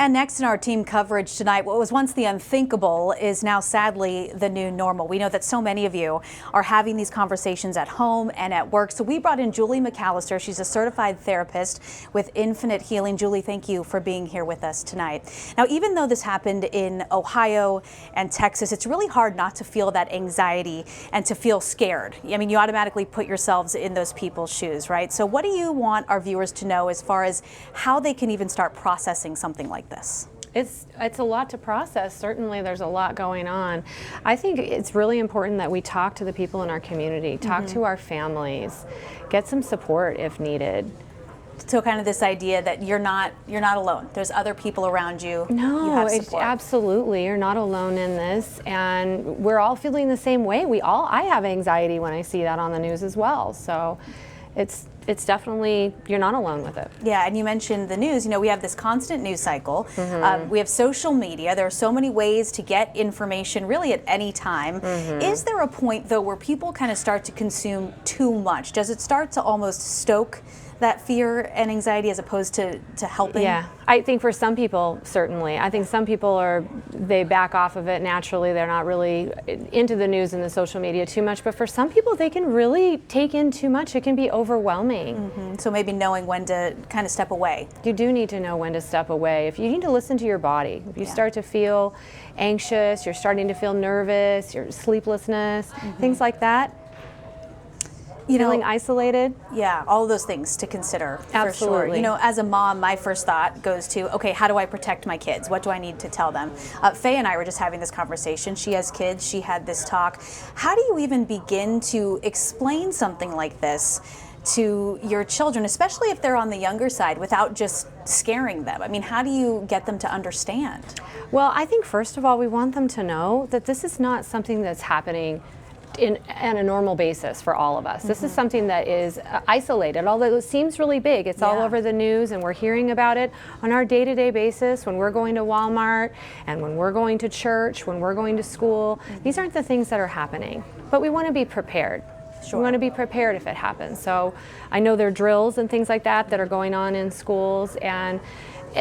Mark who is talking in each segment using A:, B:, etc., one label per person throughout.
A: And next in our team coverage tonight, what was once the unthinkable is now sadly the new normal. We know that so many of you are having these conversations at home and at work. So we brought in Julie McAllister. She's a certified therapist with Infinite Healing. Julie, thank you for being here with us tonight. Now, even though this happened in Ohio and Texas, it's really hard not to feel that anxiety and to feel scared. I mean, you automatically put yourselves in those people's shoes, right? So what do you want our viewers to know as far as how they can even start processing something like this?
B: It's a lot to process. Certainly there's a lot going on. I think it's really important that we talk to the people in our community, talk to our families, get some support if needed.
A: So kind of this idea that you're not alone. There's other people around you.
B: No,
A: you have support.
B: Absolutely. You're not alone in this, and we're all feeling the same way. I have anxiety when I see that on the news as well. So it's definitely, you're not alone with it.
A: Yeah, and you mentioned the news. You know, we have this constant news cycle. We have social media. There are so many ways to get information really at any time. Is there a point, though, where people kind of start to consume too much? Does it start to almost stoke that fear and anxiety as opposed to helping?
B: Yeah, I think for some people, certainly. I think some people they back off of it naturally. They're not really into the news and the social media too much, but for some people, they can really take in too much. It can be overwhelming.
A: So maybe knowing when to kind of step away.
B: You do need to know when to step away. If you need to listen to your body, if you start to feel anxious, you're starting to feel nervous, your sleeplessness, things like that, feeling isolated.
A: Yeah, all of those things to consider.
B: Absolutely.
A: For sure. You know, as a mom, my first thought goes to, okay, how do I protect my kids? What do I need to tell them? Faye and I were just having this conversation. She has kids. She had this talk. How do you even begin to explain something like this to your children, especially if they're on the younger side, without just scaring them? I mean, how do you get them to understand?
B: Well, I think first of all, we want them to know that this is not something that's happening on a normal basis for all of us. This is something that is isolated, although it seems really big. It's all over the news, and we're hearing about it on our day-to-day basis when we're going to Walmart and when we're going to church, when we're going to school. These aren't the things that are happening, but we want to be prepared. We want to be prepared if it happens. So I know there are drills and things like that are going on in schools, and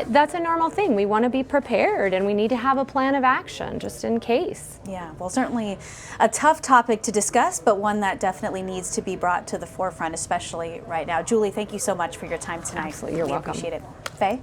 B: that's a normal thing. We want to be prepared, and we need to have a plan of action just in case. Yeah,
A: well, certainly a tough topic to discuss, but one that definitely needs to be brought to the forefront, especially right now. Julie, thank you so much for your time tonight.
B: Absolutely, you're welcome.
A: Appreciate it. Faye?